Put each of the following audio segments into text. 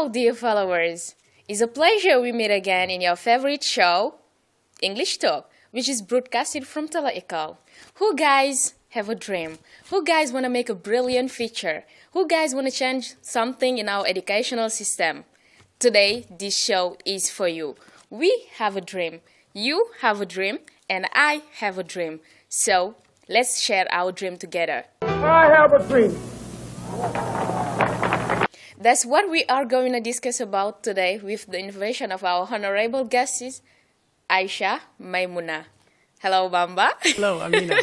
Hello, dear followers. It's a pleasure we meet again in your favorite show, English Talk, which is broadcasted from Senegal. Who guys have a dream? Who guys want to make a brilliant feature? Who guys want to change something in our educational system? Today, this show is for you. We have a dream. You have a dream, and I have a dream. So, let's share our dream together. I have a dream. That's what we are going to discuss about today with the invitation of our honorable guests, Aisha, Maimuna. Hello, Bamba. Hello, Amina.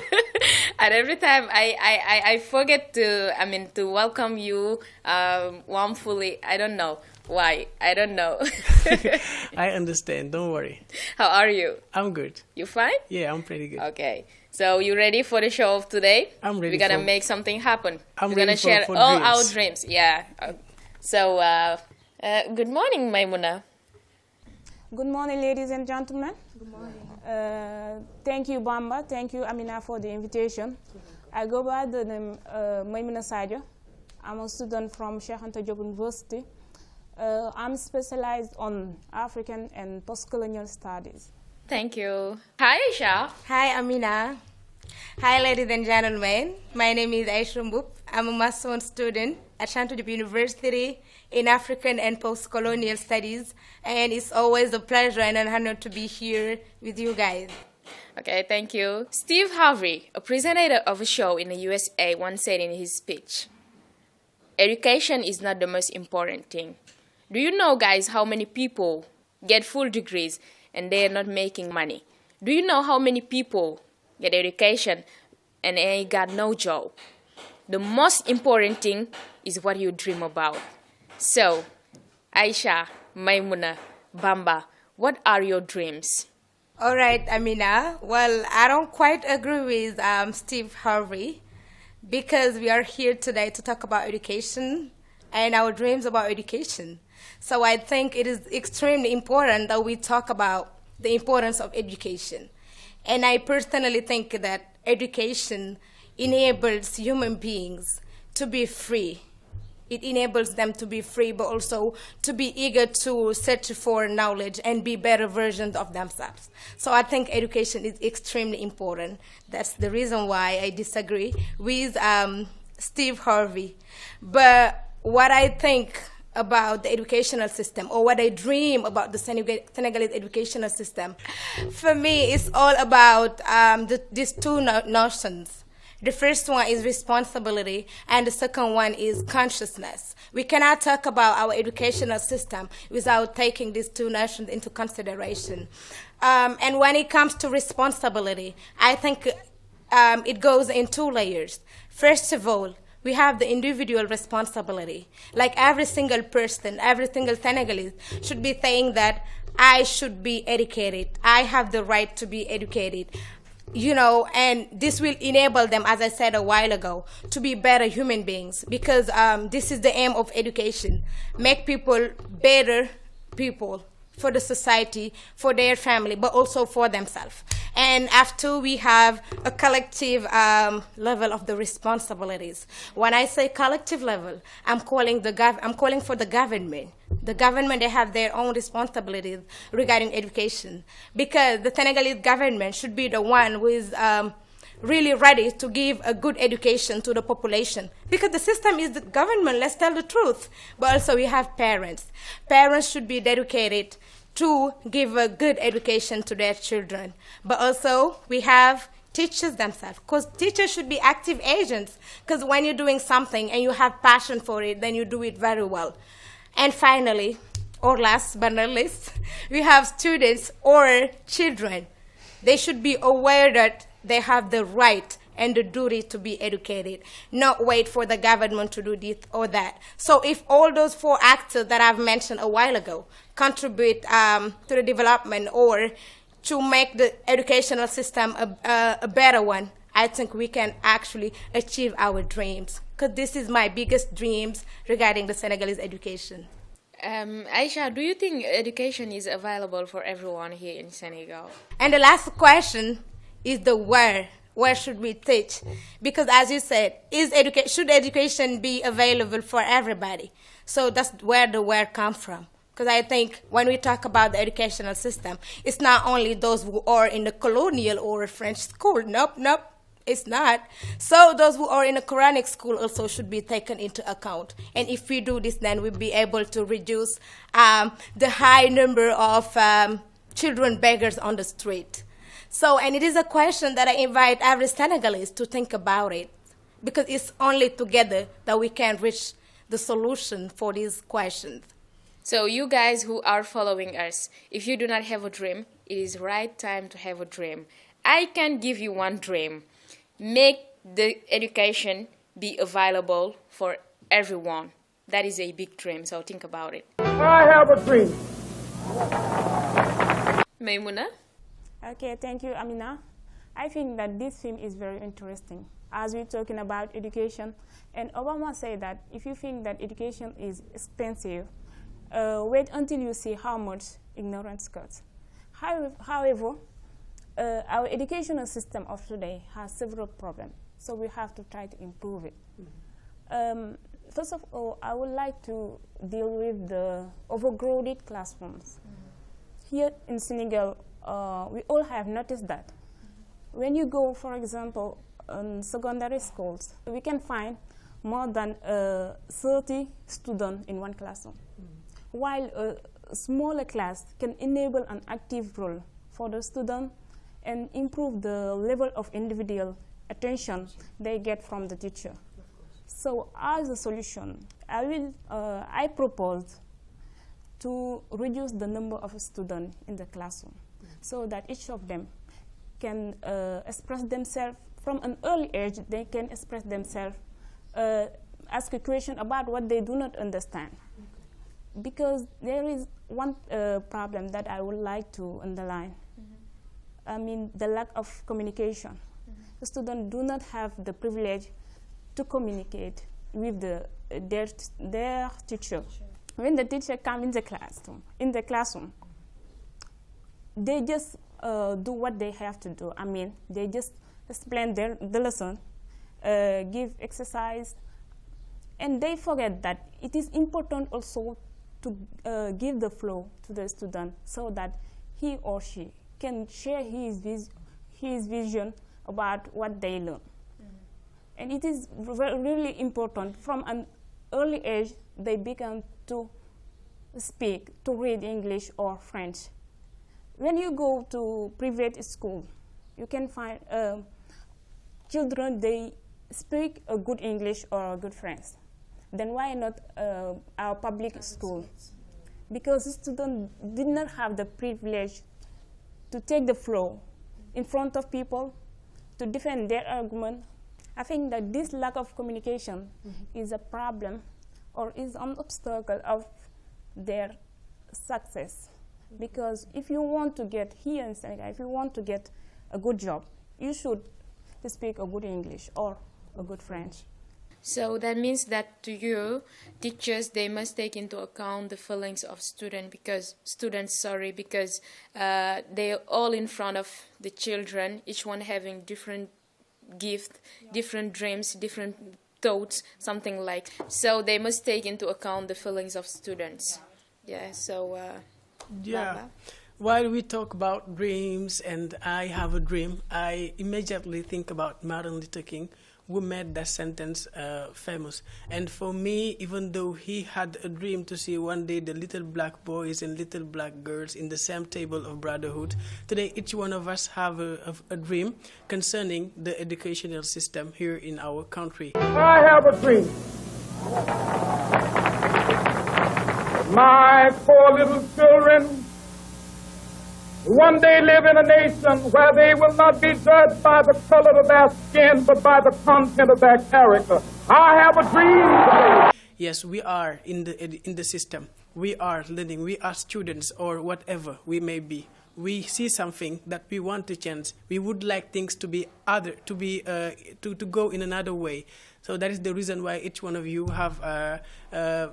And every time I forget to welcome you warmly. I don't know why. I don't know. I understand. Don't worry. How are you? I'm good. You fine? Yeah, I'm pretty good. Okay. So you ready for the show of today? I'm ready. We're gonna make something happen. We're ready gonna share for all dreams. our dreams. Yeah. So good morning, Maimuna. Good morning, ladies and gentlemen. Good morning. Thank you, Bamba. Thank you, Amina, for the invitation. I go by the name Maimuna Sadio. I'm a student from Cheikh Anta Diop University. I'm specialized on African and post-colonial studies. Thank you. Hi, Aisha. Hi, Amina. Hi, ladies and gentlemen. My name is Aisha Mbup. I'm a Master 1 student at Cheikh Anta Diop University in African and post-colonial studies. And it's always a pleasure and an honor to be here with you guys. Okay, thank you. Steve Harvey, a presenter of a show in the USA, once said in his speech, "Education is not the most important thing." Do you know, guys, how many people get full degrees and they are not making money? Do you know how many people get education and they got no job? The most important thing is what you dream about. So, Aisha, Maimuna, Bamba, what are your dreams? All right, Amina. Well, I don't quite agree with Steve Harvey because we are here today to talk about education and our dreams about education. So I think it is extremely important that we talk about the importance of education. And I personally think that education enables human beings to be free. It enables them to be free, but also to be eager to search for knowledge and be better versions of themselves. So I think education is extremely important. That's the reason why I disagree with Steve Harvey. But what I think about the educational system, or what I dream about the Senegalese educational system, for me, it's all about these two notions. The first one is responsibility, and the second one is consciousness. We cannot talk about our educational system without taking these two notions into consideration. And when it comes to responsibility, I think it goes in two layers. First of all, we have the individual responsibility. Like every single person, every single Senegalese should be saying that I should be educated. I have the right to be educated. You know, and this will enable them, as I said a while ago, to be better human beings, because this is the aim of education. Make people better people for the society, for their family, but also for themselves. And after, we have a collective level of the responsibilities. When I say collective level, I'm calling for the government. The government, they have their own responsibilities regarding education, because the Senegalese government should be the one who is really ready to give a good education to the population, because the system is the government, let's tell the truth. But also we have parents. Parents should be dedicated to give a good education to their children. But also we have teachers themselves, because teachers should be active agents, because when you're doing something and you have passion for it, then you do it very well. And finally, or last but not least, we have students or children. They should be aware that they have the right and the duty to be educated, not wait for the government to do this or that. So if all those four actors that I've mentioned a while ago contribute to the development or to make the educational system a better one, I think we can actually achieve our dreams. Because this is my biggest dreams regarding the Senegalese education. Aisha, do you think education is available for everyone here in Senegal? And the last question is the where where should we teach? Because as you said, should education be available for everybody? So that's where the word comes from. Because I think when we talk about the educational system, it's not only those who are in the colonial or French school. Nope, nope, it's not. So those who are in a Quranic school also should be taken into account. And if we do this, then we'll be able to reduce the high number of children beggars on the street. So, and it is a question that I invite every Senegalese to think about it, because it's only together that we can reach the solution for these questions. So you guys who are following us, if you do not have a dream, it is right time to have a dream. I can give you one dream. Make the education be available for everyone. That is a big dream, so think about it. I have a dream. Maimuna? Okay, thank you, Amina. I think that this film is very interesting. As we're talking about education, and Obama said that if you think that education is expensive, wait until you see how much ignorance costs. However, our educational system of today has several problems, so we have to try to improve it. First of all, I would like to deal with the overcrowded classrooms. Here in Senegal, we all have noticed that. When you go, for example, in secondary schools, we can find more than 30 students in one classroom. While a smaller class can enable an active role for the student and improve the level of individual attention they get from the teacher. So as a solution, I propose to reduce the number of students in the classroom so that each of them can express themselves from an early age. They can express themselves, ask a question about what they do not understand. Because there is one problem that I would like to underline. I mean, the lack of communication. The students do not have the privilege to communicate with their teacher. When the teacher comes in the classroom, they just do what they have to do. I mean, they just explain the lesson, give exercise, and they forget that it is important also to give the flow to the student so that he or she can share his vision about what they learn. And it is really important from an early age they begin to speak, to read English or French. When you go to private school, you can find children, they speak a good English or a good French. Then why not our public school? Because students did not have the privilege to take the floor in front of people to defend their argument. I think that this lack of communication is a problem or is an obstacle of their success. Because if you want to get here in Senegal, if you want to get a good job, you should speak a good English or a good French. So that means that to you, teachers, they must take into account the feelings of students because they're all in front of the children, each one having different gifts, different dreams, different thoughts, something like. So they must take into account the feelings of students. Yeah, so... Baba? While we talk about dreams and I have a dream, I immediately think about Martin Luther King, who made that sentence famous. And for me, even though he had a dream to see one day the little black boys and little black girls in the same table of brotherhood, today each one of us have a dream concerning the educational system here in our country. I have a dream. My poor little children one day live in a nation where they will not be judged by the color of their skin, but by the content of their character. I have a dream today. Yes, we are in the system. We are learning. We are students or whatever we may be. We see something that we want to change. We would like things to be to go in another way. So that is the reason why each one of you have a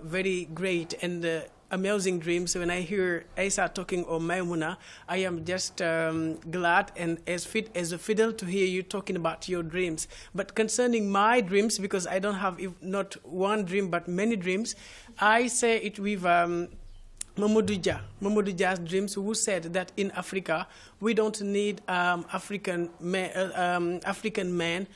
very great and amazing dreams. When I hear Aisa talking or Maimuna, I am just glad and as fit as a fiddle to hear you talking about your dreams. But concerning my dreams, because I don't have not one dream but many dreams, I say it with Mamadou Dia's dreams, who said that in Africa we don't need African men.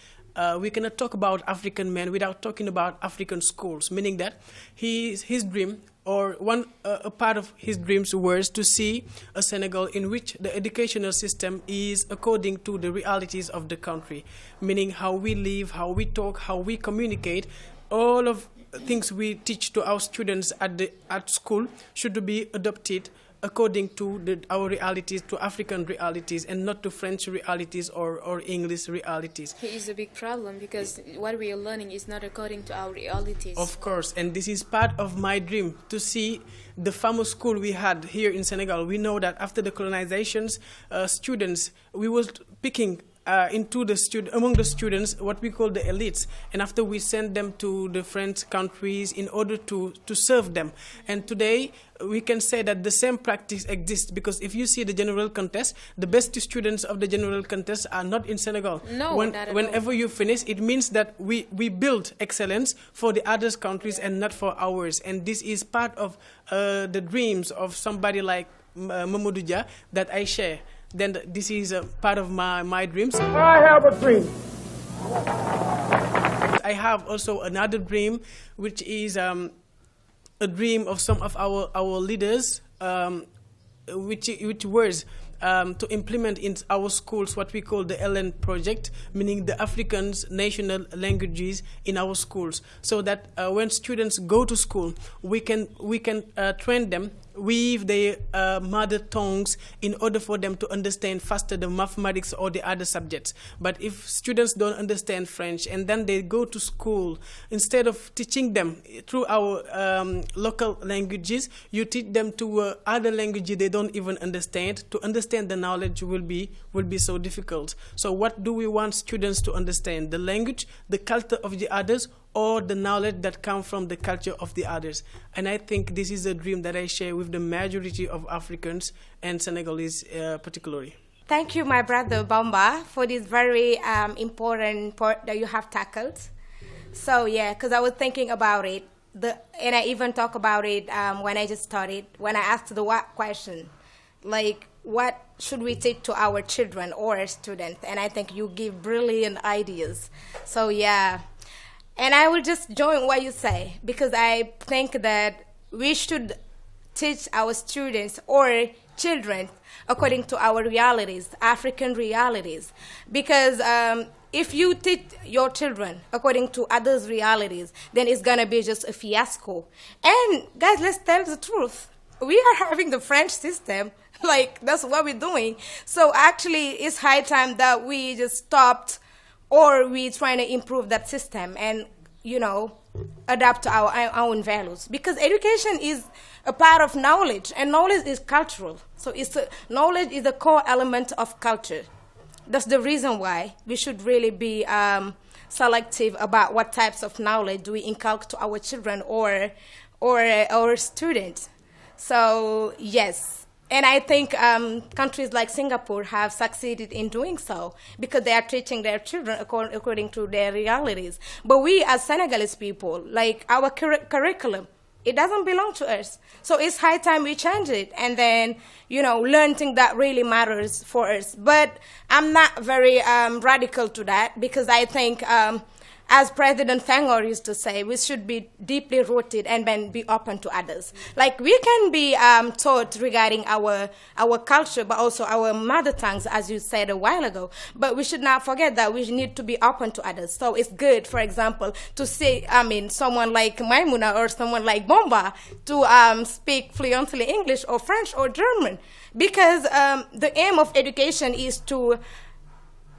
We cannot talk about African men without talking about African schools, meaning that his dream, or a part of his dreams, was to see a Senegal in which the educational system is according to the realities of the country, meaning how we live, how we talk, how we communicate. All of things we teach to our students at school should be adopted according to our realities, to African realities, and not to French realities or English realities. It is a big problem because what we are learning is not according to our realities. Of course, and this is part of my dream, to see the famous school we had here in Senegal. We know that after the colonizations, students, we were picking among the students what we call the elites, and after we send them to the French countries in order to serve them. And today we can say that the same practice exists, because if you see the general contest, the best students of the general contest are not in Senegal. No, not at all. Whenever you finish, it means that we build excellence for the other countries and not for ours. And this is part of the dreams of somebody like Mamadou Dia that I share. Then this is a part of my dreams. I have a dream. I have also another dream, which is a dream of some of our leaders, which was to implement in our schools what we call the LN project, meaning the Africans national languages in our schools, so that when students go to school, we can train them with their mother tongues in order for them to understand faster the mathematics or the other subjects. But if students don't understand French and then they go to school, instead of teaching them through our local languages, you teach them to other languages they don't even understand. To understand the knowledge will be so difficult. So what do we want students to understand? The language, the culture of the others, or the knowledge that comes from the culture of the others? And I think this is a dream that I share with the majority of Africans and Senegalese particularly. Thank you, my brother Bamba, for this very important part that you have tackled. So yeah, because I was thinking about it, and I even talk about it when I just started, when I asked the what question, like what should we teach to our children or students? And I think you give brilliant ideas. So yeah. And I will just join what you say, because I think that we should teach our students or children according to our realities, African realities. Because if you teach your children according to others' realities, then it's going to be just a fiasco. And guys, let's tell the truth. We are having the French system. Like, that's what we're doing. So actually, it's high time that we just stopped, or we trying to improve that system and, adapt to our own values. Because education is a part of knowledge, and knowledge is cultural. So knowledge is a core element of culture. That's the reason why we should really be selective about what types of knowledge do we inculcate to our children or our students. So yes. And I think countries like Singapore have succeeded in doing so, because they are teaching their children according to their realities. But we as Senegalese people, like our curriculum, it doesn't belong to us. So it's high time we change it and then, learn things that really matters for us. But I'm not very radical to that, because I think as President Senghor used to say, we should be deeply rooted and then be open to others. Like, we can be taught regarding our culture, but also our mother tongues, as you said a while ago. But we should not forget that we need to be open to others. So it's good, for example, to see, someone like Maimuna or someone like Bomba to speak fluently English or French or German. Because the aim of education is to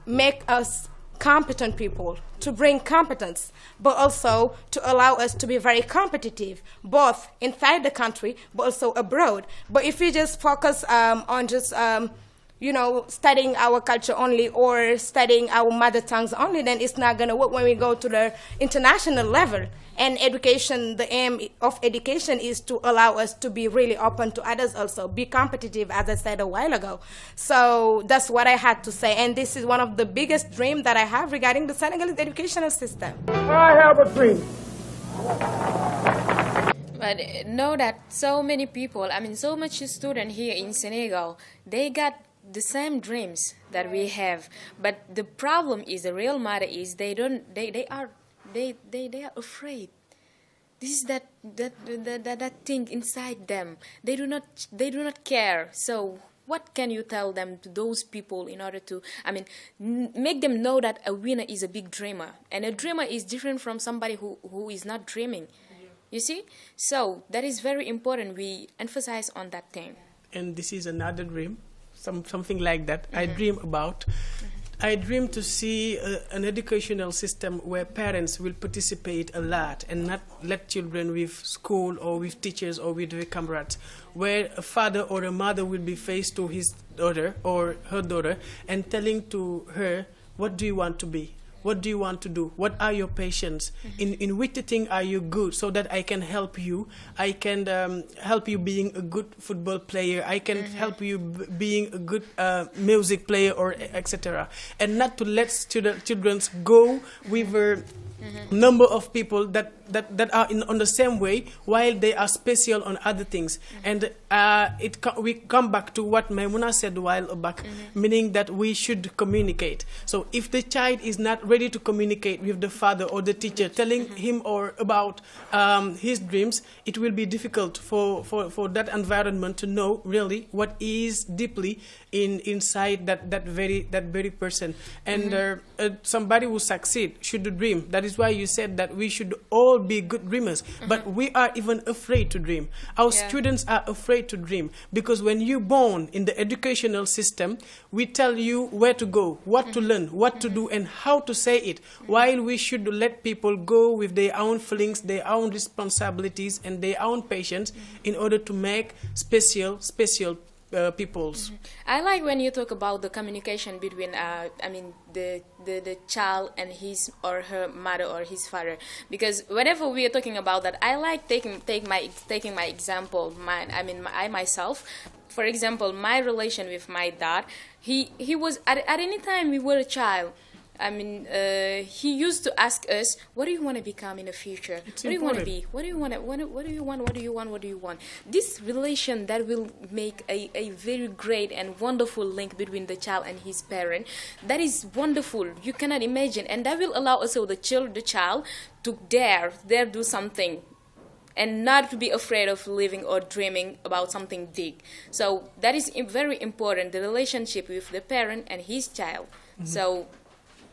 make us competent people, to bring competence, but also to allow us to be very competitive, both inside the country, but also abroad. But if we just focus on just you know, studying our culture only or studying our mother tongues only, then it's not going to work when we go to the international level. And education, the aim of education is to allow us to be really open to others also, be competitive, as I said a while ago. So that's what I had to say. And this is one of the biggest dreams that I have regarding the Senegalese educational system. I have a dream. But know that so many people, I mean, so much students here in Senegal, they got the same dreams that we have. But the problem is, the real matter is, they are afraid. This is that thing inside them. They do not care. So what can you tell them, to those people, in order to, I mean, make them know that a winner is a big dreamer, and a dreamer is different from somebody who is not dreaming. You see? So that is very important. We emphasize on that thing. And this is another dream, something like that. I dream about. I dream to see an educational system where parents will participate a lot and not let children with school or with teachers or with their comrades, where a father or a mother will be faced to his daughter or her daughter and telling to her, what do you want to be? What do you want to do? What are your passions? In which thing are you good, so that I can help you? I can help you being a good football player. I can help you being a good music player, or etc. And not to let children go with a number of people that are on the same way, while they are special on other things. And we come back to what Maimuna said a while back, meaning that we should communicate. So if the child is not ready to communicate with the father or the teacher, telling him or about his dreams, it will be difficult for that environment to know really what is deeply inside that very person. And somebody who succeed should dream. That is why you said that we should all be good dreamers. But we are even afraid to dream. Our students are afraid to dream, because when you're born in the educational system, we tell you where to go, what to learn, what to do, and how to say it, while we should let people go with their own feelings, their own responsibilities, and their own patience in order to make special peoples. I like when you talk about the communication between, I mean, the child and his or her mother or his father, because whenever we are talking about that, I like taking my example. I myself, for example, my relation with my dad. He was at any time we were a child. I mean, he used to ask us, what do you want to become in the future? What do you want to be? What do you want? What do you want? What do you want? What do you want? This relation that will make a very great and wonderful link between the child and his parent. That is wonderful. You cannot imagine. And that will allow also the child to dare do something, and not to be afraid of living or dreaming about something big. So that is very important, the relationship with the parent and his child. So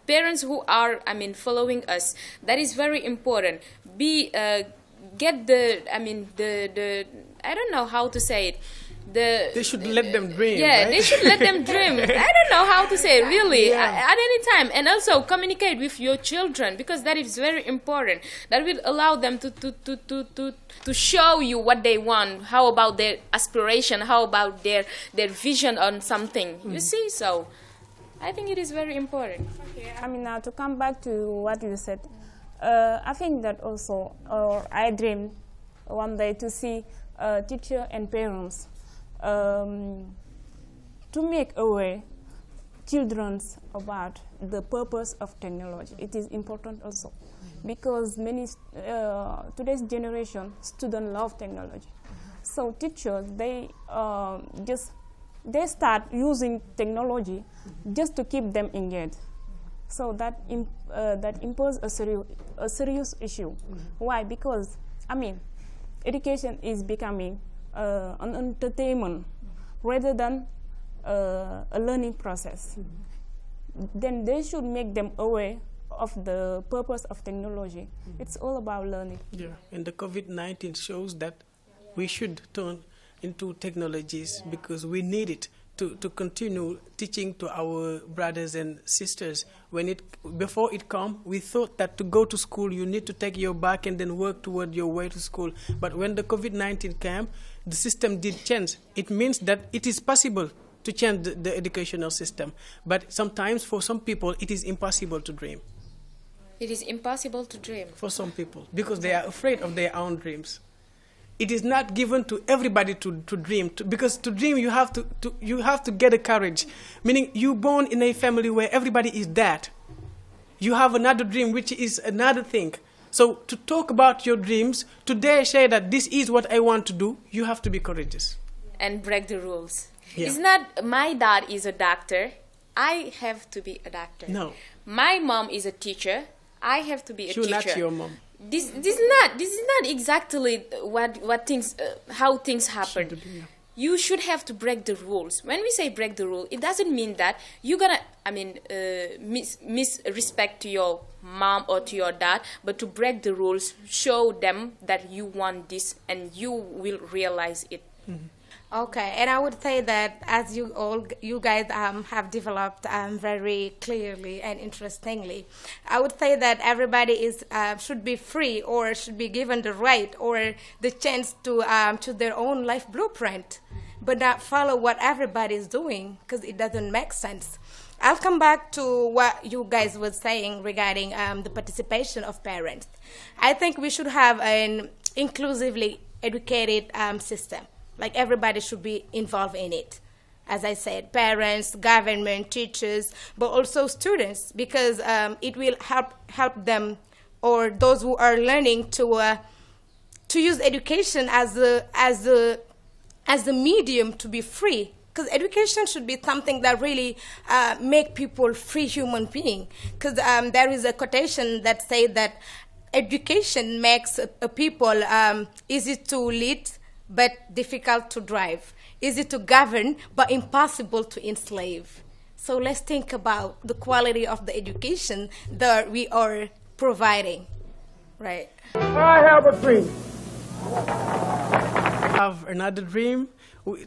parents who are, I mean, following us, that is very important. Get the, I mean, the I don't know how to say it. They should let them dream. Yeah, right? They should let them dream. I don't know how to say it, really. At any time. And also communicate with your children, because that is very important. That will allow them to show you what they want. How about their aspiration? How about their vision on something? You see, so I think it is very important. Okay, I mean, now to come back to what you said, I think that also, I dream one day to see teacher and parents to make aware children about the purpose of technology. It is important also, because many today's generation students love technology. So teachers, they start using technology just to keep them engaged. So that imposes a serious issue. Why? Because, I mean, education is becoming an entertainment rather than a learning process. Then they should make them aware of the purpose of technology. It's all about learning. Yeah, and the COVID-19 shows that we should turn into technologies, because we need it to continue teaching to our brothers and sisters. Before it come, we thought that to go to school you need to take your bag and then work toward your way to school. But when the COVID-19 came, the system did change. It means that it is possible to change the educational system. But sometimes for some people it is impossible to dream. It is impossible to dream. For some people, because they are afraid of their own dreams. It is not given to everybody to dream, because to dream you have to get a courage. Meaning you born in a family where everybody is that. You have another dream, which is another thing. So to talk about your dreams, to dare say that this is what I want to do, you have to be courageous. And break the rules. Yeah. It's not my dad is a doctor, I have to be a doctor. No. My mom is a teacher, I have to be a You're teacher. not your mom. This is not exactly what things how things happen. You should have to break the rules. When we say break the rule, it doesn't mean that you're gonna misrespect to your mom or to your dad, but to break the rules, show them that you want this and you will realize it. Mm-hmm. Okay, and I would say that as you guys have developed very clearly and interestingly, I would say that everybody should be free or should be given the right or the chance to choose their own life blueprint, but not follow what everybody is doing, because it doesn't make sense. I'll come back to what you guys were saying regarding the participation of parents. I think we should have an inclusively educated system. Like everybody should be involved in it. As I said, parents, government, teachers, but also students, because it will help them or those who are learning to use education as the medium to be free. Because education should be something that really make people free human being. Because there is a quotation that says that education makes a people easy to lead, but difficult to drive, easy to govern, but impossible to enslave. So let's think about the quality of the education that we are providing, right? I have a dream. I have another dream.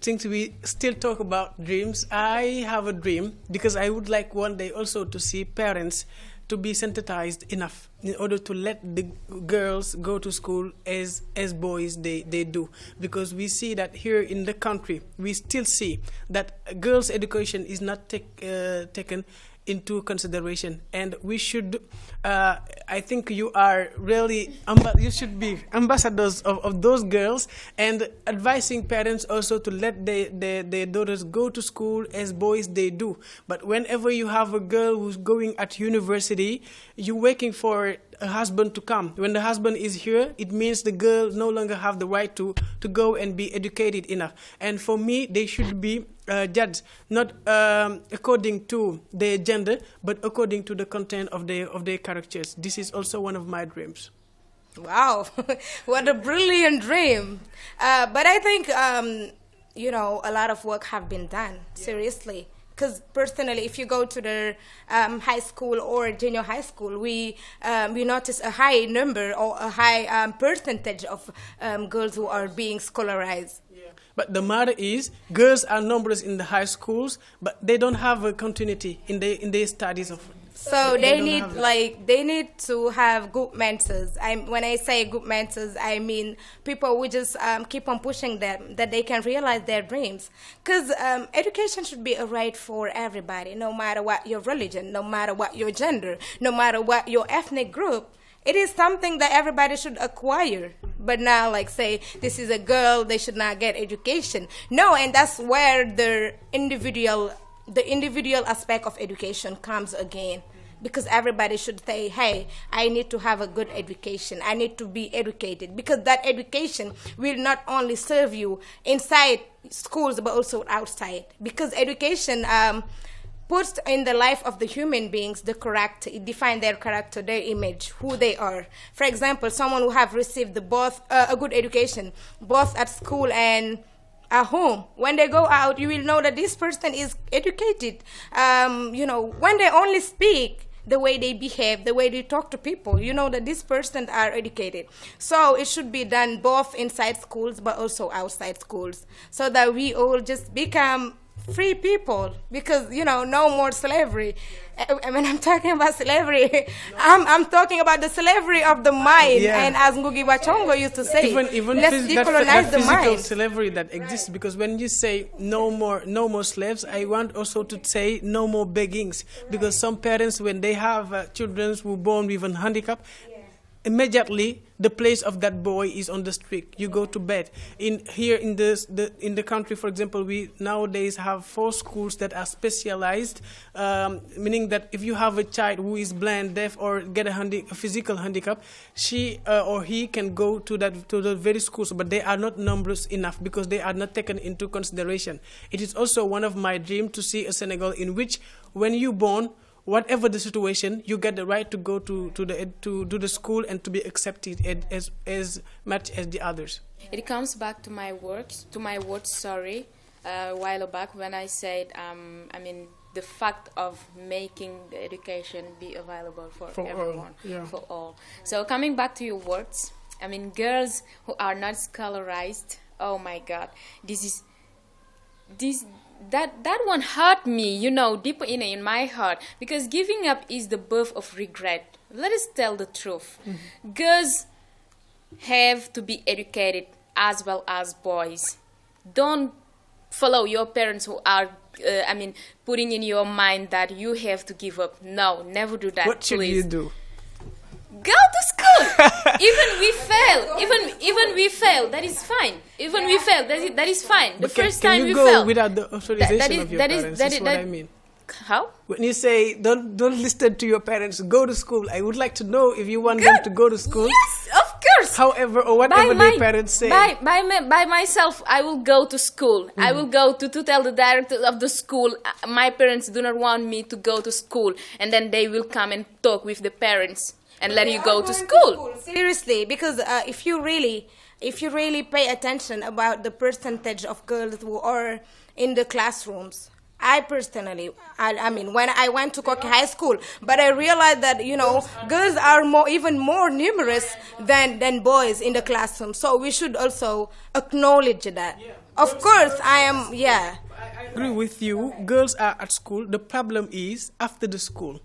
Since we still talk about dreams, I have a dream because I would like one day also to see parents to be sensitized enough in order to let the girls go to school as boys they do. Because we see that here in the country, we still see that girls' education is not taken into consideration, and we should I think you are really you should be ambassadors of those girls, and advising parents also to let their daughters go to school as boys they do. But whenever you have a girl who's going at university, you're waiting for a husband to come. When the husband is here, it means the girl no longer have the right to go and be educated enough. And for me, they should be judged not according to their gender, but according to the content of their characters. This is also one of my dreams. Wow, what a brilliant dream! But I think a lot of work have been done. Seriously. Because personally, if you go to the high school or junior high school, we notice a high number or a high percentage of girls who are being scholarized. Yeah. But the matter is, girls are numerous in the high schools, but they don't have a continuity in their studies of. So they need to have good mentors. When I say good mentors, I mean people who just keep on pushing them, that they can realize their dreams. Because education should be a right for everybody, no matter what your religion, no matter what your gender, no matter what your ethnic group. It is something that everybody should acquire. But now, like say, this is a girl, they should not get education. No, and that's where the individual aspect of education comes again. Because everybody should say, hey, I need to have a good education. I need to be educated. Because that education will not only serve you inside schools, but also outside. Because education puts in the life of the human beings the character. It defines their character, their image, who they are. For example, someone who have received both a good education, both at school and at home. When they go out, you will know that this person is educated. When they only speak, the way they behave, the way they talk to people, you know that this person are educated. So it should be done both inside schools but also outside schools, so that we all just become free people, because no more slavery. When I'm talking about slavery, I'm talking about the slavery of the mind. And as Ngugi wa Thiong'o used to say, even let's decolonize the physical mind. slavery that exists, because when you say no more slaves, I want also to say no more beggings, because some parents, when they have children who are born with a handicap, immediately the place of that boy is on the street. You go to bed. In the country, for example, we nowadays have 4 schools that are specialized, meaning that if you have a child who is blind, deaf, or get a physical handicap, she or he can go to the very schools, but they are not numerous enough because they are not taken into consideration. It is also one of my dreams to see a Senegal in which, when you born, whatever the situation, you get the right to go to the school and to be accepted as much as the others. It comes back to my words. Sorry, a while back when I said, the fact of making the education be available for everyone, for all. So coming back to your words, girls who are not scholarized. Oh my God, that one hurt me, deep in my heart, because giving up is the birth of regret. Let us tell the truth. Mm-hmm. Girls have to be educated as well as boys. Don't follow your parents who are, putting in your mind that you have to give up. No, never do that. What should you do? Go to school. Even we fail, that is fine. Even we fail, that is fine. The first time we fail. Can you go without the authorization of your parents? That's what I mean. How? When you say don't listen to your parents, go to school, I would like to know if you want them to go to school. Yes, of course. However, or whatever their parents say. By myself, I will go to school. I will go to tell the director of the school, my parents do not want me to go to school, and then they will come and talk with the parents and let you go to school. Seriously, because if you really pay attention about the percentage of girls who are in the classrooms, I personally, when I went to Koki High School, but I realized that, girls are even more numerous than boys in the classroom. So we should also acknowledge that. Of course, I agree with you. Girls are at school. The problem is after the school.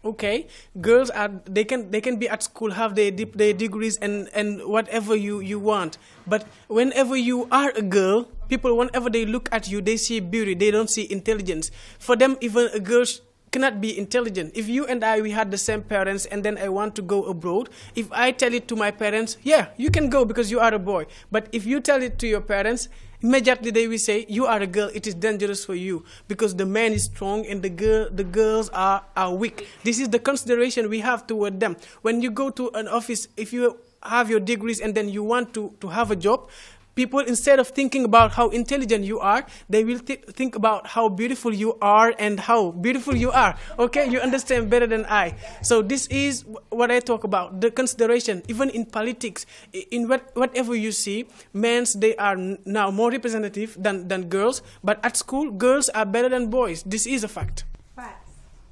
Okay, girls they can be at school, have their degrees and whatever you want. But whenever you are a girl, people, whenever they look at you, they see beauty. They don't see intelligence. For them, even a girl cannot be intelligent. If you and we had the same parents, and then I want to go abroad, if I tell it to my parents, yeah, you can go because you are a boy. But if you tell it to your parents, immediately they will say, you are a girl, it is dangerous for you because the man is strong and the girls are weak. This is the consideration we have toward them. When you go to an office, if you have your degrees and then you want to have a job, people, instead of thinking about how intelligent you are, they will think about how beautiful you are and how beautiful you are. Okay, you understand better than I. So this is what I talk about, the consideration. Even in politics, in whatever you see, men, they are now more representative than girls. But at school, girls are better than boys. This is a fact.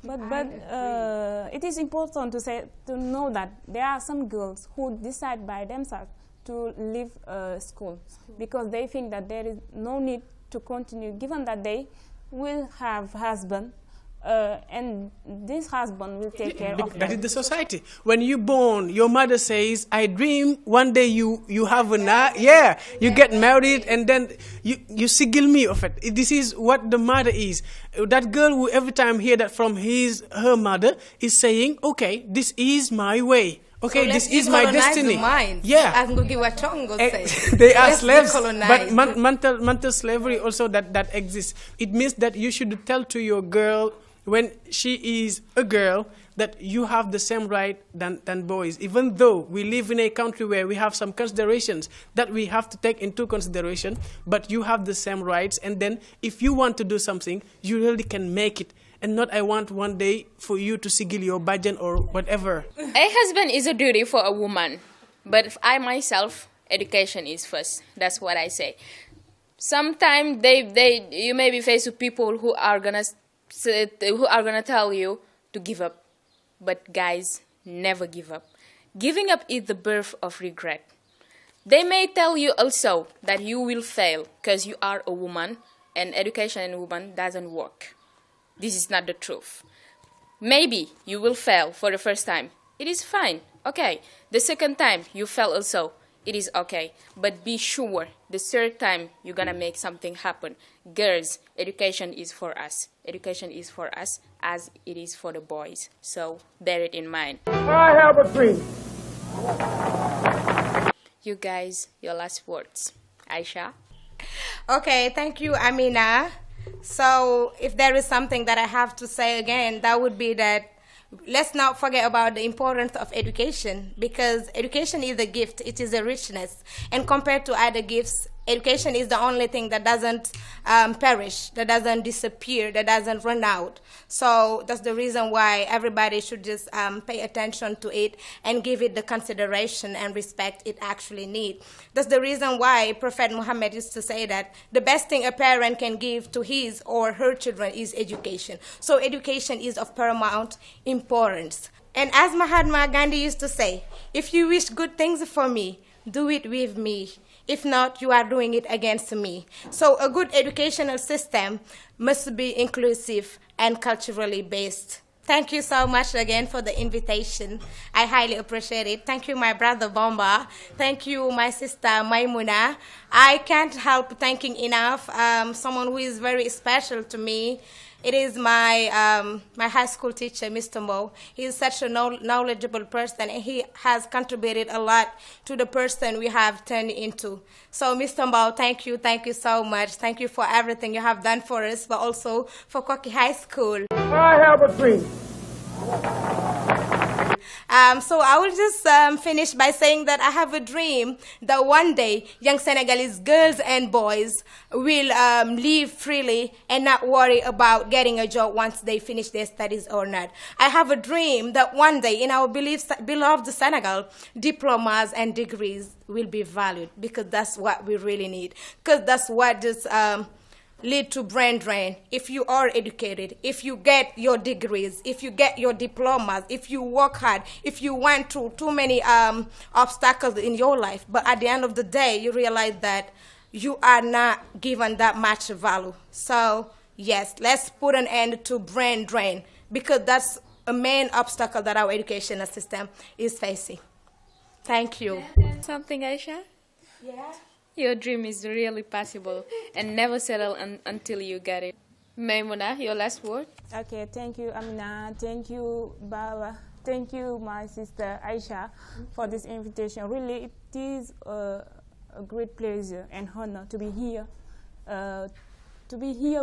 But it is important to know that there are some girls who decide by themselves to leave school because they think that there is no need to continue, given that they will have husband and this husband will take care of them. That is the society. When you born, your mother says, I dream one day you have you get married and then you sigil me of it. This is what the mother is. That girl who every time hear that from her mother is saying, okay, this is my way. Okay, so this is my destiny. As Ngugi wa Thiong'o says. They are slaves, but mental slavery also that exists. It means that you should tell to your girl when she is a girl that you have the same right than boys. Even though we live in a country where we have some considerations that we have to take into consideration, but you have the same rights. And then if you want to do something, you really can make it. And not I want one day for you to sigil your bajan or whatever. A husband is a duty for a woman. But I myself, education is first. That's what I say. Sometimes you may be faced with people who are gonna tell you to give up. But guys, never give up. Giving up is the birth of regret. They may tell you also that you will fail because you are a woman and education in women doesn't work. This is not the truth. Maybe you will fail for the first time. It is fine. Okay. The second time you fail also. It is okay. But be sure the third time you're gonna make something happen. Girls, education is for us. Education is for us as it is for the boys. So bear it in mind. I have a dream. You guys, your last words. Aisha? Okay, thank you, Amina. So if there is something that I have to say again, that would be that let's not forget about the importance of education, because education is a gift, it is a richness. And compared to other gifts, education is the only thing that doesn't perish, that doesn't disappear, that doesn't run out. So that's the reason why everybody should just pay attention to it and give it the consideration and respect it actually needs. That's the reason why Prophet Muhammad used to say that the best thing a parent can give to his or her children is education. So education is of paramount importance. And as Mahatma Gandhi used to say, if you wish good things for me, do it with me. If not, you are doing it against me. So a good educational system must be inclusive and culturally based. Thank you so much again for the invitation. I highly appreciate it. Thank you, my brother Bomba. Thank you, my sister Maimuna. I can't help thanking enough someone who is very special to me. It is my my high school teacher, Mr. Mo. He is such a knowledgeable person, and he has contributed a lot to the person we have turned into. So, Mr. Mo, thank you so much. Thank you for everything you have done for us, but also for Koki High School. I have a dream. So I will just finish by saying that I have a dream that one day young Senegalese girls and boys will live freely and not worry about getting a job once they finish their studies or not. I have a dream that one day in our beloved Senegal, diplomas and degrees will be valued, because that's what we really need, because that's what just lead to brain drain. If you are educated, if you get your degrees, if you get your diplomas, if you work hard, if you went through too many obstacles in your life, but at the end of the day, you realize that you are not given that much value. So yes, let's put an end to brain drain, because that's a main obstacle that our educational system is facing. Thank you. Something, Aisha? Yeah. Your dream is really possible, and never settle until you get it. Maimuna, your last word? Okay, thank you, Amina. Thank you, Baba. Thank you, my sister Aisha, for this invitation. Really, it is a great pleasure and honor to be here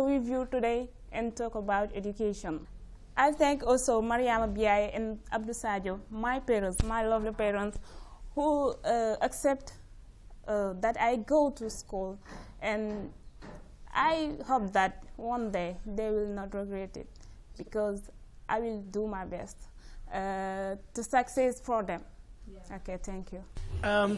with you today and talk about education. I thank also Mariama Biaye and Abdou Sadio, my parents, my lovely parents, who accept that I go to school, and I hope that one day they will not regret it, because I will do my best to success for them. Yeah. Okay, thank you.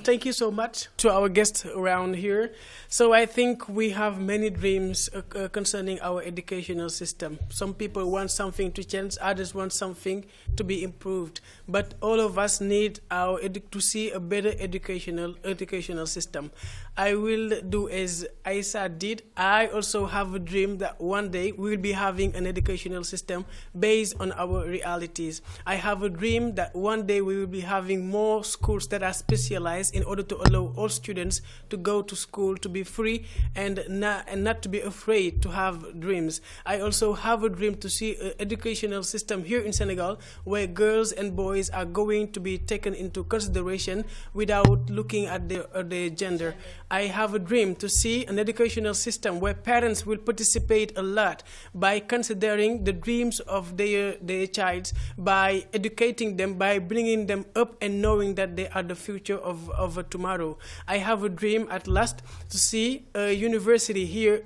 Thank you so much to our guests around here. So I think we have many dreams concerning our educational system. Some people want something to change, others want something to be improved. But all of us need to see a better educational system. I will do as Aisa did. I also have a dream that one day we will be having an educational system based on our realities. I have a dream that one day we will be having more schools that are specialized in order to allow all students to go to school, to be free and not to be afraid to have dreams. I also have a dream to see an educational system here in Senegal where girls and boys are going to be taken into consideration without looking at their gender. I have a dream to see an educational system where parents will participate a lot by considering the dreams of their child, by educating them, by bringing them up and knowing that they are the future of tomorrow. I have a dream at last to see a university here,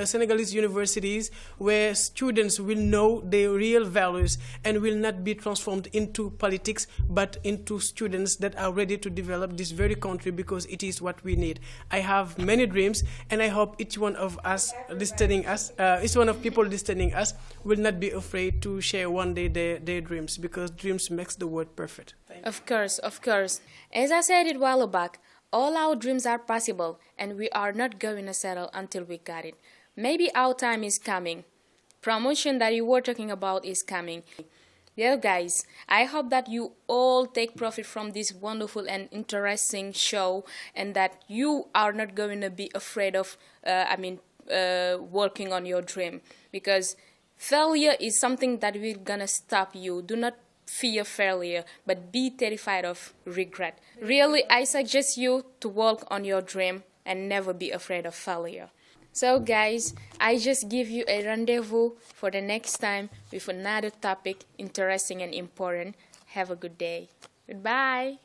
Senegalese universities, where students will know their real values and will not be transformed into politics, but into students that are ready to develop this very country, because it is what we need. I have many dreams, and I hope each one of us listening us, each one of people listening us will not be afraid to share one day their dreams, because dreams makes the world perfect. Of course, of course. As I said it a while back, all our dreams are possible, and we are not going to settle until we got it. Maybe our time is coming. Promotion that you were talking about is coming. Yeah, guys, I hope that you all take profit from this wonderful and interesting show, and that you are not going to be afraid of, working on your dream, because failure is something that will gonna stop you. Do not fear failure, but be terrified of regret. Really, I suggest you to work on your dream and never be afraid of failure. So guys, I just give you a rendezvous for the next time with another topic, interesting and important. Have a good day. Goodbye.